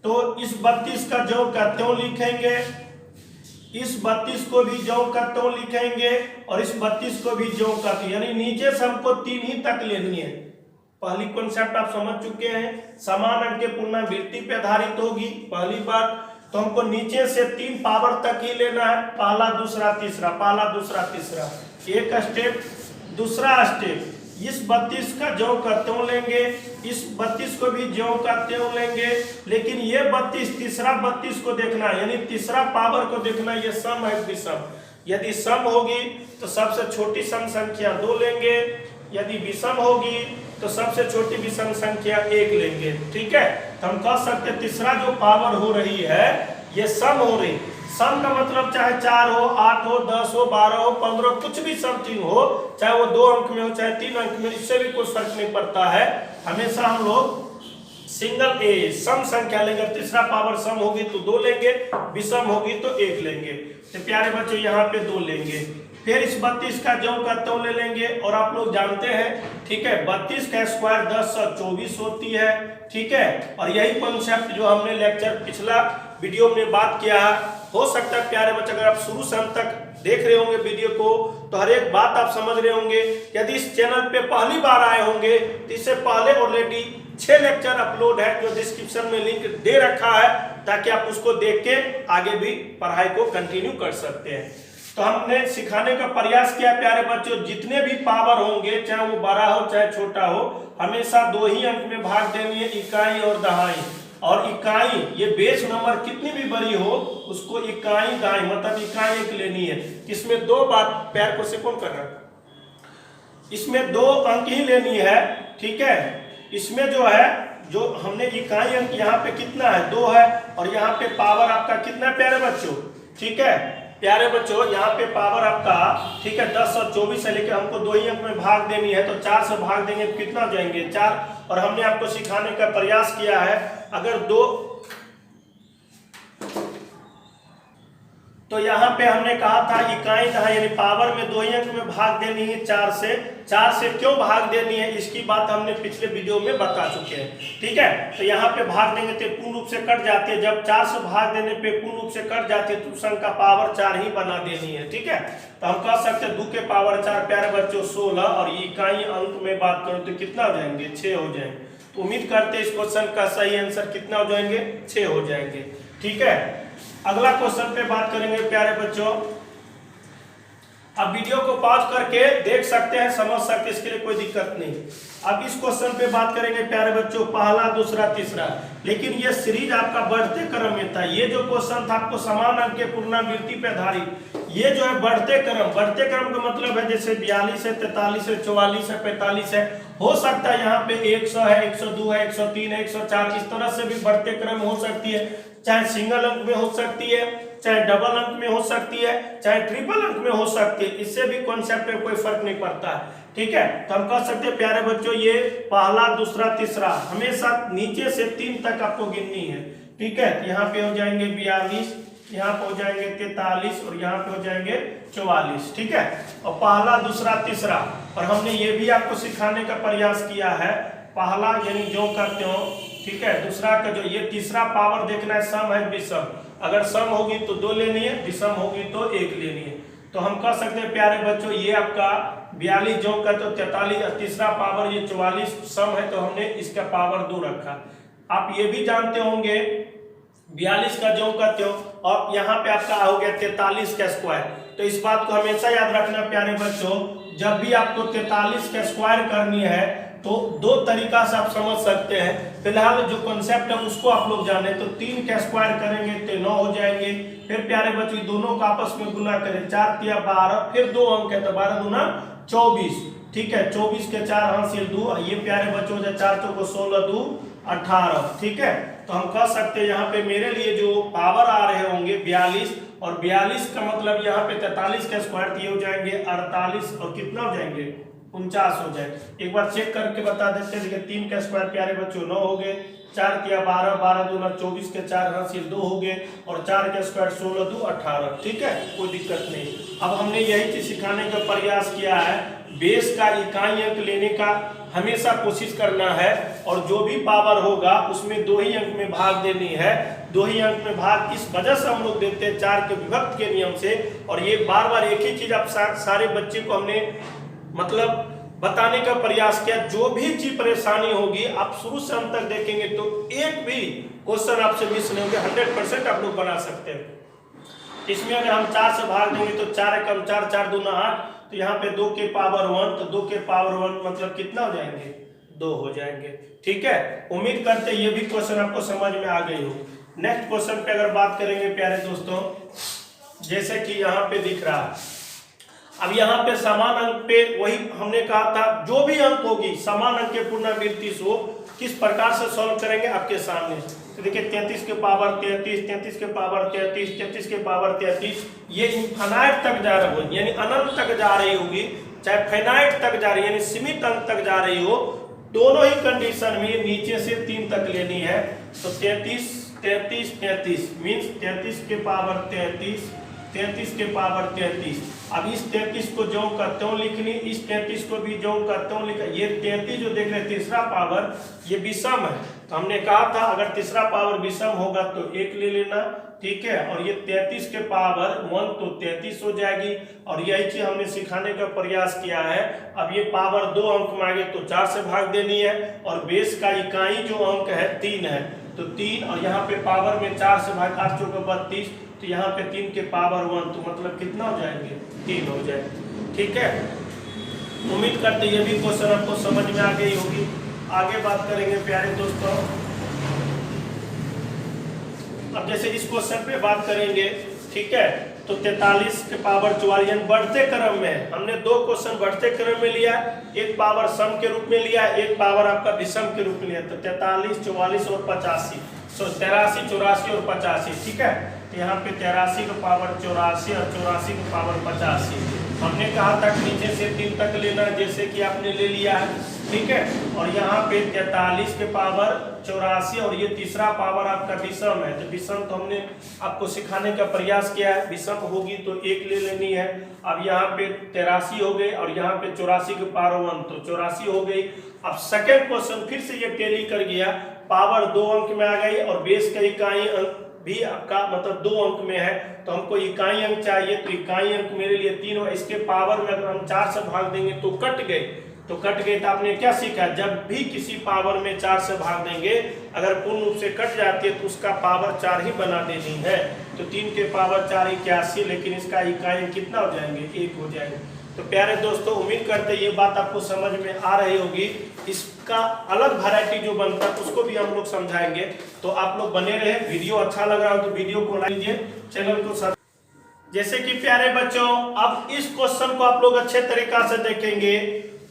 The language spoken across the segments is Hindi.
तो इस 32 का ज्यों का त्यों लिखेंगे, इस 32 को भी ज्यों का त्यों लिखेंगे और इस 32 को भी ज्यों का त्यों, यानी नीचे से हमको 3 ही तक लेनी है। पहली कॉन्सेप्ट आप समझ चुके हैं, समान अंक के पुनरावृत्ति पे आधारित होगी पहली बात। तो हमको नीचे से 3 पावर तक ही लेना है, पहला दूसरा तीसरा, पहला दूसरा तीसरा, एक स्टेप। दूसरा स्टेप, इस 32 का ज्यों का त्यों लेंगे, इस 32 को भी ज्यों का त्यों लेंगे, लेकिन ये 32 तीसरा 32 को देखना है, यानी तीसरा पावर को देखना है, ये सम है विषम। यदि सम होगी तो सबसे छोटी सम संख्या 2 लेंगे, यदि विषम होगी तो सबसे छोटी विषम संख्या 1 लेंगे। ठीक है, तो हम कह सकते तीसरा जो पावर हो रही है ये सम हो रही। सम का मतलब चाहे 4 हो, 8 हो, 10 हो, 12 हो, 15, कुछ भी समथिंग हो, चाहे वो 2 अंक में हो चाहे 3 अंक में, इससे भी कोई फर्क नहीं पड़ता है। हमेशा हम लोग सिंगल सम संख्या लेंगे। तीसरा पावर सम होगी तो 2 लेंगे, विषम होगी तो 1 लेंगे। तो प्यारे बच्चों यहाँ पे 2 लेंगे, फिर इस 32 का ज्यों का त्यों ले लेंगे। और आप लोग जानते हैं, ठीक है, 32 का स्क्वायर 1024 होती है। ठीक है, और यही कॉन्सेप्ट जो हमने लेक्चर पिछला वीडियो में बात किया है, हो सकता है प्यारे बच्चे अगर आप शुरू से अंत तक देख रहे होंगे वीडियो को तो हर एक बात आप समझ रहे होंगे। यदि इस चैनल पे पहली बार आए होंगे तो इससे पहले ऑलरेडी 6 लेक्चर अपलोड है जो डिस्क्रिप्शन में लिंक दे रखा है, ताकि आप उसको देख के आगे भी पढ़ाई को कंटिन्यू कर सकते हैं। तो हमने सिखाने का प्रयास किया प्यारे बच्चों, जितने भी पावर होंगे चाहे वो बड़ा हो चाहे छोटा हो, हमेशा 2 ही अंक में भाग देनी है, इकाई और दहाई। और इकाई ये बेस नंबर कितनी भी बड़ी हो उसको इकाई दहाई मतलब इकाई 1 लेनी है। इसमें 2 बात, पैर को से कौन कर रहा है, इसमें 2 अंक ही लेनी है। ठीक है, इसमें जो है जो हमने इकाई अंक यहाँ पे कितना है 2 है, और यहाँ पे पावर आपका कितना है प्यारे बच्चों। ठीक है प्यारे बच्चों, यहाँ पे पावर आपका ठीक है 10 और 24 है, लेकिन हमको 2 ही अंक में भाग देनी है, तो 4 से भाग देंगे तो कितना हो जाएंगे 4। और हमने आपको सिखाने का प्रयास किया है, अगर 2 तो यहाँ पे हमने कहा था इकाई दहाई यानी पावर में 2 ही अंक में भाग देनी है 4 से। 4 से क्यों भाग देनी है इसकी बात हमने पिछले वीडियो में बता चुके हैं। ठीक है, तो यहाँ पे भाग देंगे तो पूर्ण रूप से कट जाती है, जब 4 से भाग देने पे पूर्ण रूप से कट जाती है तो उस अंक का पावर 4 ही बना देनी है। ठीक है, तो हम कह सकते हैं 2 के पावर 4 प्यारे बच्चों 16, और इकाई अंक में बात करूं तो कितना हो जाएंगे 6 हो जाएंगे। तो उम्मीद करते हैं इस क्वेश्चन का सही आंसर कितना हो जाएंगे 6 हो जाएंगे। ठीक है, अगला क्वेश्चन पे बात करेंगे प्यारे बच्चों। अब वीडियो को पॉज करके देख सकते हैं, समझ सकते हैं, इसके लिए कोई दिक्कत नहीं। अब इस क्वेश्चन पे बात करेंगे प्यारे बच्चों, पहला दूसरा तीसरा, लेकिन ये सीरीज आपका बढ़ते क्रम में था। ये जो क्वेश्चन था आपको समान अंक के पुनरावृत्ति पे आधारित, ये जो है बढ़ते क्रम का मतलब है जैसे 42 है, 43 है, 44 है, 45 है, हो सकता है यहाँ पे 100 है, 102 है, 103 है, 104, इस तरह से भी बढ़ते क्रम हो सकती है। चाहे सिंगल अंक में हो सकती है, चाहे डबल अंक में हो सकती है, चाहे ट्रिपल अंक में हो सकती है, इससे भी कॉन्सेप्ट में कोई फर्क नहीं पड़ता है। ठीक है, तो हम कह सकते हैं प्यारे बच्चों ये पहला दूसरा तीसरा हमेशा नीचे से 3 तक आपको गिननी है। ठीक है, यहाँ पे हो जाएंगे 42, यहाँ पे हो जाएंगे 43 और यहाँ पे हो जाएंगे 44। ठीक है, और पहला दूसरा तीसरा, और हमने ये भी आपको सिखाने का प्रयास किया है, पहला यानी ज्यों का त्यों। ठीक है, दूसरा का जो ये तीसरा पावर देखना है सम है विषम, अगर सम होगी तो 2 लेनी है, विषम होगी तो 1 लेनी है। तो हम कह सकते हैं प्यारे बच्चों ये आपका 42 ज्यों का तो 43, तीसरा पावर ये 44 सम है तो हमने इसका पावर 2 रखा। आप ये भी जानते होंगे 42 का ज्यों का त्यों, और यहाँ पे आपका हो गया 43 का स्क्वायर। तो इस बात को हमेशा याद रखना प्यारे बच्चों, जब भी आपको 43 का स्क्वायर करनी है तो 2 तरीका से आप समझ सकते हैं। फिलहाल जो कॉन्सेप्ट है उसको आप लोग जाने, तो 3 का स्क्वायर करेंगे तो 9 हो जाएंगे। फिर प्यारे बच्चों दोनों का आपस में गुना करें, 4 तिया 12, फिर 2 अंक है तो 12 दूना 24। ठीक है, 24 के 4 हासिल 2, ये प्यारे बच्चों 4 चौको 16 2 18। ठीक है, तो हम कह सकते हैं यहाँ पे मेरे लिए जो पावर आ रहे होंगे 42, और 42 का मतलब यहाँ पे 43 का स्क्वायर ये हो जाएंगे 48, और कितना हो जाएंगे 49 हो जाए। एक बार चेक करके बता देते हैं, देखिए 3 का स्क्वायर प्यारे बच्चों 9 हो गए, 4 तिया 12, 12 दूना 24 के 4 हासिल 2 हो गए, और 4 का स्क्वायर 16 2 18। ठीक है, कोई दिक्कत नहीं। अब हमने यही चीज सिखाने का प्रयास किया है, बेस का इकाई अंक लेने का हमेशा कोशिश करना है, और जो भी पावर होगा उसमें 2 ही अंक में भाग देनी है। 2 ही अंक में भाग इस वजह से हम लोग देते हैं 4 के विभक्त के नियम से। और ये बार बार एक ही चीज आप सारे बच्चे को हमने मतलब बताने का प्रयास किया। जो भी चीज परेशानी होगी आप शुरू से अंत तक देखेंगे तो एक भी क्वेश्चन आपसे मिस नहीं होंगे, 100% आप लोग बना सकते हैं। इसमें अगर हम 4 से भाग देंगे तो 4 एकम 4, 4 दूना 8, तो यहाँ पे 2 के पावर 1, तो 2 के पावर 1 मतलब कितना हो जाएंगे, 2 हो जाएंगे। ठीक है, उम्मीद करते ये भी क्वेश्चन आपको समझ में आ गई हो। नेक्स्ट क्वेश्चन पे अगर बात करेंगे प्यारे दोस्तों, जैसे कि यहाँ पे दिख रहा है, अब यहाँ पे समान अंक पे वही हमने कहा था, जो भी अंक होगी समान अंक के पुनरावृत्ति हो किस प्रकार से सॉल्व करेंगे आपके सामने। तो देखिए 33 के पावर 33, 33 के पावर 33, 33 के पावर 33, ये इनफाइनाइट तक जा रही होगी, यानी अनंत तक जा रही होगी, चाहे फाइनाइट तक जा रही है, यानी सीमित अंक तक जा रही हो। दोनों ही कंडीशन में नीचे से 3 तक लेनी है। तो 33, 33, 33 मीन्स 33 के पावर 33, 33 के पावर 33। अब इस 33 को जो का त्यों लिखनी, इस 33 को भी जो का त्यों लिखा। ये 33 जो देख रहे तीसरा पावर ये विषम है, तो हमने कहा था अगर तीसरा पावर विषम होगा तो 1 ले लेना। ठीक है, और ये 33 के पावर 1 तो 33 हो जाएगी। और यही चीज हमने सिखाने का प्रयास किया है। अब ये पावर 2 अंक मांगे तो 4 से भाग देनी है, और बेस का इकाई जो अंक है 3 है, तो 3, और यहाँ पे पावर में 4 से भाग 8 चौके 32, तो यहाँ पे 3 के पावर 1, तो मतलब कितना हो जाएंगे, 3 हो जाएंगे। ठीक है, उम्मीद करते ये भी क्वेश्चन आपको समझ में आ गई होगी। आगे बात करेंगे प्यारे दोस्तों, अब जैसे इस क्वेश्चन पे बात करेंगे। ठीक है, तो 43 के पावर 44 बढ़ते क्रम में हमने 2 क्वेश्चन बढ़ते क्रम में लिया, एक पावर सम के रूप में लिया, एक पावर आपका विषम के रूप में लिया। तो 43, 44 और 85, 83, 84 और 85। ठीक है, तो यहाँ पे 83 का पावर 84 और 84 का पावर 85। हमने कहा था नीचे से 3 तक लेना, जैसे कि आपने ले लिया है। ठीक है, और यहाँ पे 43 के पावर 84, और ये तीसरा पावर आपका विषम है। तो विषम तो हमने आपको सिखाने का प्रयास किया है, विषम होगी तो 1 ले लेनी है। अब यहाँ पे 83 हो गई, और यहाँ पे 84 के पावर 1, तो 84 हो गई। अब सेकेंड क्वेश्चन फिर से ये टैली कर गया, पावर 2 अंक में आ गई, और बेस का इकाई अंक भी आपका मतलब 2 अंक में है। तो हमको इकाई अंक चाहिए, तो इकाई अंक मेरे लिए 3 हो। इसके पावर में अगर हम 4 से भाग देंगे तो कट गए, तो आपने क्या सीखा, जब भी किसी पावर में 4 से भाग देंगे, अगर पूर्ण रूप से कट जाती है तो उसका पावर 4 ही बना देनी है। तो 3 के पावर 4 81, लेकिन इसका इकाई कितना हो जाएंगे, 1 हो जाएंगे। तो प्यारे दोस्तों, उम्मीद करते ये बात आपको समझ में आ रही होगी। इसका अलग वैरायटी जो बनता है उसको भी हम लोग समझाएंगे, तो आप लोग बने रहे। वीडियो अच्छा लग रहा हो तो वीडियो को लाइक कीजिए, चैनल को सब्सक्राइब। जैसे कि प्यारे बच्चों, अब इस क्वेश्चन को आप लोग अच्छे तरीका से देखेंगे।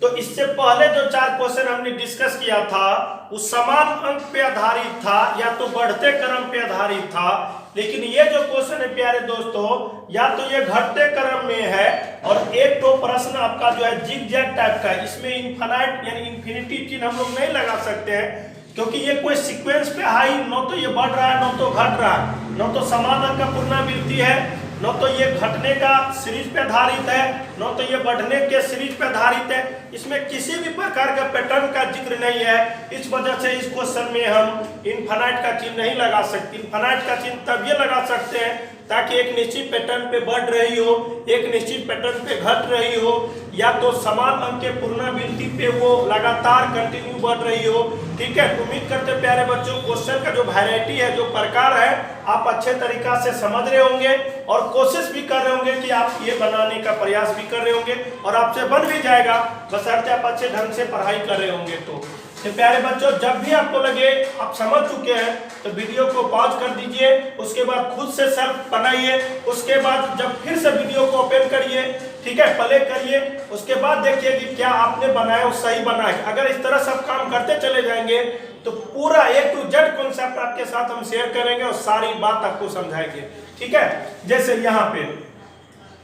तो इससे पहले जो 4 क्वेश्चन हमने डिस्कस किया था वो समान अंक पे आधारित था या तो बढ़ते क्रम पे आधारित था, लेकिन ये जो क्वेश्चन है प्यारे दोस्तों, या तो ये घटते क्रम में है, और एक तो प्रश्न आपका जो है जिग-जैग टाइप का है। इसमें इनफाइनाइट यानी इन्फिनिटी चिन्ह हम लोग नहीं लगा सकते हैं, क्योंकि ये कोई सीक्वेंस पे हाई, न तो ये बढ़ रहा है न तो घट रहा है, न तो समान अंक का पुनरावृत्ति है, न तो ये घटने का सीरीज पे आधारित है, न तो ये बढ़ने के सीरीज पे आधारित है। इसमें किसी भी प्रकार का पैटर्न का जिक्र नहीं है। इस वजह से इस क्वेश्चन में हम इनफाइनाइट का चिन्ह नहीं लगा सकते। इनफाइनाइट का चिन्ह तब ये लगा सकते हैं ताकि एक निश्चित पैटर्न पे बढ़ रही हो, एक निश्चित पैटर्न पे घट रही हो, या तो समान अंक के पुनरावृत्ति पे वो लगातार कंटिन्यू बढ़ रही हो। ठीक है, उम्मीद करते प्यारे बच्चों क्वेश्चन का जो वैरायटी है, जो प्रकार है, आप अच्छे तरीका से समझ रहे होंगे और कोशिश भी कर रहे होंगे कि आप ये बनाने का प्रयास भी कर रहे होंगे, और आपसे बन भी जाएगा, बशर्ते आप अच्छे ढंग से पढ़ाई कर रहे होंगे। तो प्यारे बच्चों, जब भी आपको लगे आप समझ चुके हैं तो वीडियो को पॉज कर दीजिए, उसके बाद खुद से सेल्फ बनाइए, उसके बाद जब फिर से वीडियो को ओपन करिए, ठीक है, प्ले करिए, उसके बाद देखिए कि क्या आपने बनाया वो सही बना है। अगर इस तरह सब काम करते चले जाएंगे तो पूरा A to Z कॉन्सेप्ट आपके साथ हम शेयर करेंगे और सारी बात आपको समझाएंगे। ठीक है, जैसे यहाँ पे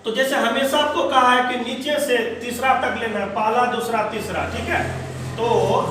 तो जैसे हमेशा आपको कहा है कि नीचे से तीसरा तक लेना है, पहला दूसरा तीसरा। ठीक है, तो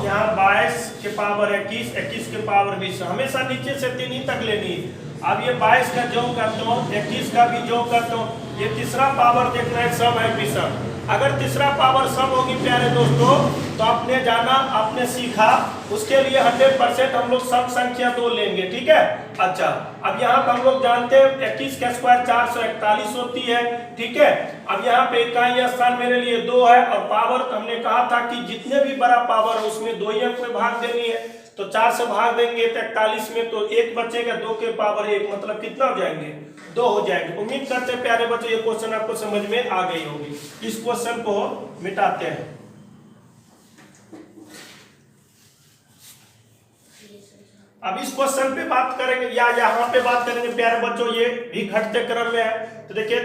यहाँ 22 के पावर 21, 21 के पावर 20, हमेशा नीचे से 3 ही तक लेनी है। अब ये 22 का जो करता हूँ, 21 का भी जो करता हूँ, ये तीसरा पावर देखना है, सम है विषम, अगर तीसरा पावर सम होगी प्यारे दोस्तों तो आपने जाना, आपने सीखा, उसके लिए 100% हम लोग सम संख्या 2 लेंगे, ठीक है। अच्छा, अब यहाँ पर हम लोग जानते हैं 21 का स्क्वायर 441 होती है, ठीक है। अब यहाँ पे इकाई स्थान मेरे लिए 2 है और पावर हमने कहा था कि जितने भी बड़ा पावर है उसमें 2 ही अंक में भाग देनी है, तो 4 से भाग देंगे तो 41 में, तो 1 बचेगा, 2 के पावर 1 मतलब कितना हो जाएंगे, 2 हो जाएंगे। उम्मीद करते हैं प्यारे बच्चों ये क्वेश्चन आपको समझ में आ गई होगी। इस क्वेश्चन को मिटाते हैं। अब इस क्वेश्चन पे बात करेंगे या यहाँ पे बात करेंगे प्यारे बच्चों, ये भी घटते क्रम में है। तो देखिए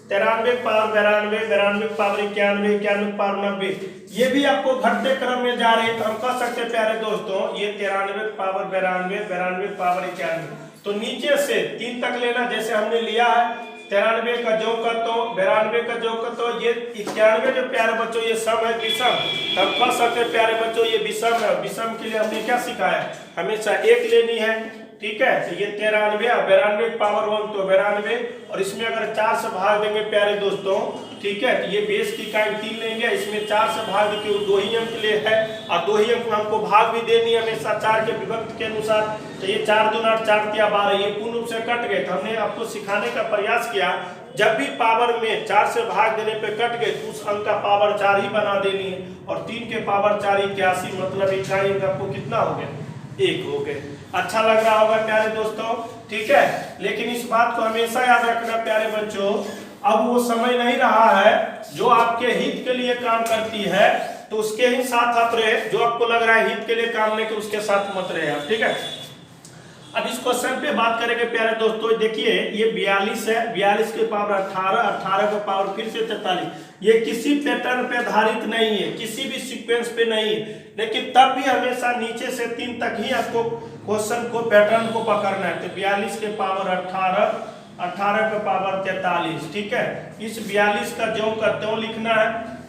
93 पावर 92, 92 पावर 91, 91 पावर 90, ये भी आपको घटते क्रम में जा रहे हैं। तो हम कह सकते हैं प्यारे दोस्तों ये 93 पावर 92, 92 पावर 91, तो नीचे से 3 तक लेना, जैसे हमने लिया है 93 का जो कर तो 92 का जो कर तो ये 91 जो प्यारे बच्चों ये सम है विषम, तो हम कह सकते हैं प्यारे बच्चों ये विषम है। विषम के लिए हमने क्या सीखा है, हमेशा 1 लेनी है, ठीक है। तो ये 93 और 92 पावर 1 तो 92, और इसमें अगर 4 से भाग देंगे प्यारे दोस्तों, ठीक है, तो ये बेस की इकाई 3 लेंगे, इसमें 4 से भाग देंगे, 2 ही अंक ले है और 2 ही अंक में हमको भाग भी देनी है हमेशा 4 के विभक्त के अनुसार। तो ये 4 दूना 4 तिया 12, ये पूर्ण रूप से कट गए। तो हमने आपको सिखाने का प्रयास किया, जब भी पावर में 4 से भाग देने पे कट गए तो उस अंक का पावर 4 ही बना देनी है, और 3 के पावर 4 81, मतलब इकाई अंक आपको कितना हो गया, 1 हो गए। अच्छा लग रहा होगा प्यारे दोस्तों, ठीक है। लेकिन इस बात को हमेशा याद रखना प्यारे बच्चों, अब वो समय नहीं रहा है जो आपके हित के लिए काम करती है, तो उसके ही साथ आप रहे। जो आपको लग रहा है हित के लिए काम नहीं, तो उसके साथ मत रहे आप, ठीक है। अब इस क्वेश्चन पे बात करेंगे प्यारे दोस्तों, देखिए ये 42 है, 42 के पावर 18, 18 का पावर फिर से 43, ये किसी पैटर्न पे आधारित नहीं है, किसी भी सीक्वेंस पे नहीं है, लेकिन तब भी हमेशा नीचे से 3 तक ही आपको क्वेश्चन को, पैटर्न को पकड़ना है। तो 42 के पावर 18, 18 का पावर 43, ठीक है। इस 42 का ज्यों का त्यों लिखना है,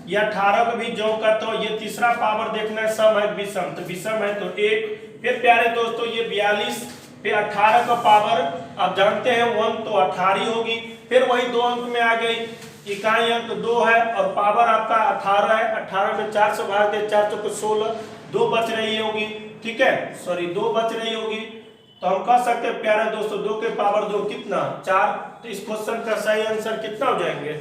या 18 का भी ज्यों का त्यों। ये तीसरा पावर देखना है, सम है विषम, तो विषम है तो 1। फिर प्यारे दोस्तों ये 42 फिर 18 का पावर आप जानते हैं 1, तो 18 होगी। फिर वही 2 अंक में आ गई, इकाई अंक 2 है और पावर आपका 18 है। 18 में 4 से भाग दे, 4 चौके 16, 2 बच रही होगी, ठीक है, सॉरी 2 बच रही होगी। तो हम कह सकते हैं प्यारे दोस्तों 2 के पावर 2 कितना, 4। तो इस क्वेश्चन का सही आंसर कितना हो जाएंगे,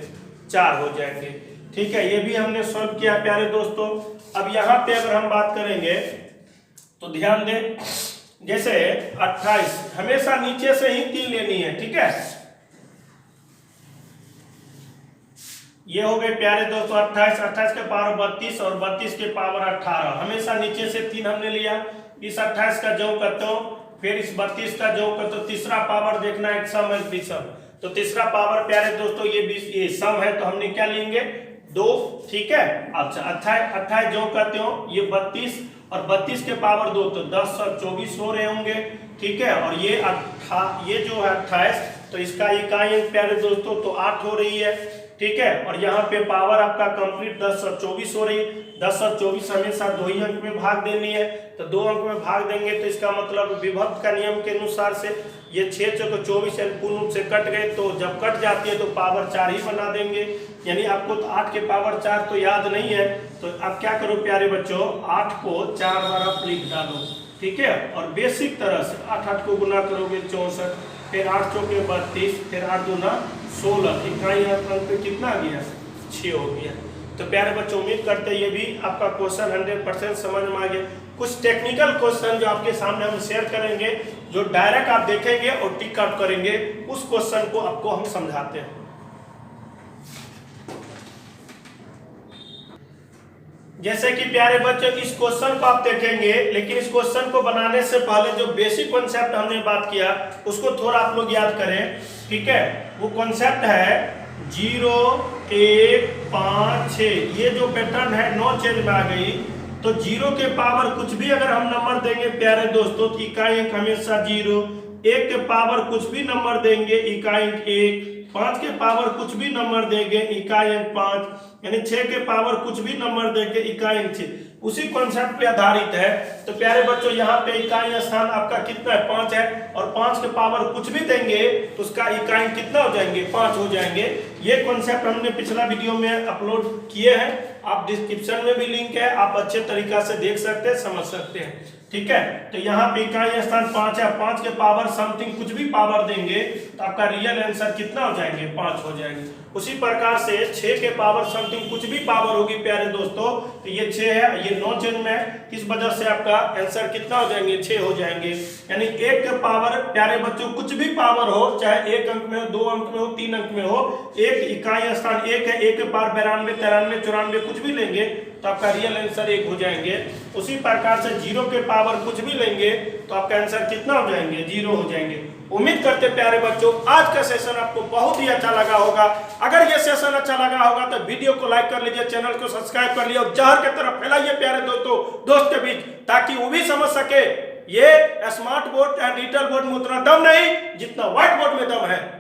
4 हो जाएंगे, ठीक है। ये भी हमने सॉल्व किया प्यारे दोस्तों। अब यहाँ पे अगर हम बात करेंगे तो ध्यान दें, जैसे 28 हमेशा नीचे से ही 3 लेनी है, ठीक है। ये हो गए प्यारे दोस्तों 28, 28 के पावर 32 और 32 के पावर 18, हमेशा नीचे से 3 हमने लिया। इस 28 का जो करते हो, फिर इस 32 का जो करते हो, तीसरा पावर देखना है सम है विषम, तो तीसरा पावर प्यारे दोस्तों ये सम है, तो हमने क्या लेंगे 2, ठीक है। अच्छा 28 जो करते हो ये 32 और 32 के पावर 2 तो 10 और 24 हो रहे होंगे, ठीक है। और ये जो है 28, तो इसका इकाई प्यारे दोस्तों तो 8 हो रही है, ठीक है। और यहाँ पे पावर आपका कंप्लीट 10 और 24 हो रही, 10 और 24 हमेशा 2 ही अंक में भाग देनी है, तो 2 अंक में भाग देंगे, तो इसका मतलब विभक्त का नियम के अनुसार से ये 6 चौके 24 पूर्ण रूप से कट गए, तो जब कट जाती है तो पावर 4 ही बना देंगे। यानी आपको तो 8 के पावर 4 तो याद नहीं है, तो आप क्या करो प्यारे बच्चों 8 को 4 बार आप लिख डालो, ठीक है। और बेसिक तरह से 8 को गुना करोगे 64, फिर 8 चौके 32, फिर 8 दूना 16, इकाई अंक कितना आ गया 6 हो गया। तो प्यारे बच्चों उम्मीद करते हैं ये भी आपका क्वेश्चन 100% समझ में आ गया। कुछ टेक्निकल क्वेश्चन जो आपके सामने हम शेयर करेंगे, जो डायरेक्ट आप देखेंगे और टिक आउट करेंगे, उस क्वेश्चन को आपको हम समझाते हैं। जैसे कि प्यारे बच्चों इस क्वेश्चन को आप देखेंगे, लेकिन इस क्वेश्चन को बनाने से पहले जो बेसिक कॉन्सेप्ट हमने बात किया उसको थोड़ा आप लोग याद करें, ठीक है। वो कॉन्सेप्ट है 0 1 5 6, ये जो पैटर्न है 9 चेंज में आ गई, तो 0 के पावर कुछ भी अगर हम नंबर देंगे प्यारे दोस्तों तो इकाई अंक हमेशा 0, 1 के पावर कुछ भी नंबर देंगे इकाई अंक 1, 5 के पावर कुछ भी नंबर देंगे इकाई अंक 5, यानी 6 के पावर कुछ भी नंबर देंगे इकाई अंक 6। उसी कॉन्सेप्ट पे आधारित है। तो प्यारे बच्चों यहाँ पे इकाई स्थान आपका कितना है 5 है, और 5 के पावर कुछ भी देंगे तो उसका इकाई कितना हो जाएंगे 5 हो जाएंगे। ये कॉन्सेप्ट हमने पिछला वीडियो में अपलोड किए हैं, आप डिस्क्रिप्शन में भी लिंक है, आप अच्छे तरीका से देख सकते हैं, समझ सकते हैं। ठीक है, तो यहाँ पे इकाई स्थान 5 है, 5 के पावर समथिंग कुछ भी पावर देंगे तो आपका रियल आंसर कितना हो जाएंगे 5 हो जाएंगे। उसी प्रकार से 6 के पावर समथिंग कुछ भी पावर होगी प्यारे दोस्तों, तो ये 6 है, ये 9 चेंज में है, इस वजह से आपका आंसर कितना हो जाएंगे 6 हो जाएंगे। यानी 1 के पावर प्यारे बच्चों कुछ भी पावर हो, चाहे 1 अंक में हो, 2 अंक में हो, 3 अंक में हो, एक इकाई स्थान 1 है, 1 के पावर 92, 93, 94 कुछ भी लेंगे तो आपका रियल आंसर 1 हो जाएंगे। उसी प्रकार से 0 के पावर कुछ भी लेंगे तो आपका आंसर कितना हो जाएंगे 0 हो जाएंगे। उम्मीद करते प्यारे बच्चों आज का सेशन आपको बहुत ही अच्छा लगा होगा। अगर ये सेशन अच्छा लगा होगा तो वीडियो को लाइक कर लीजिए, चैनल को सब्सक्राइब कर लीजिए और जहर की तरफ फैलाइए प्यारे दोस्त के बीच, ताकि वो भी समझ सके ये smart board and digital board में उतना दम नहीं जितना व्हाइट बोर्ड में दम है।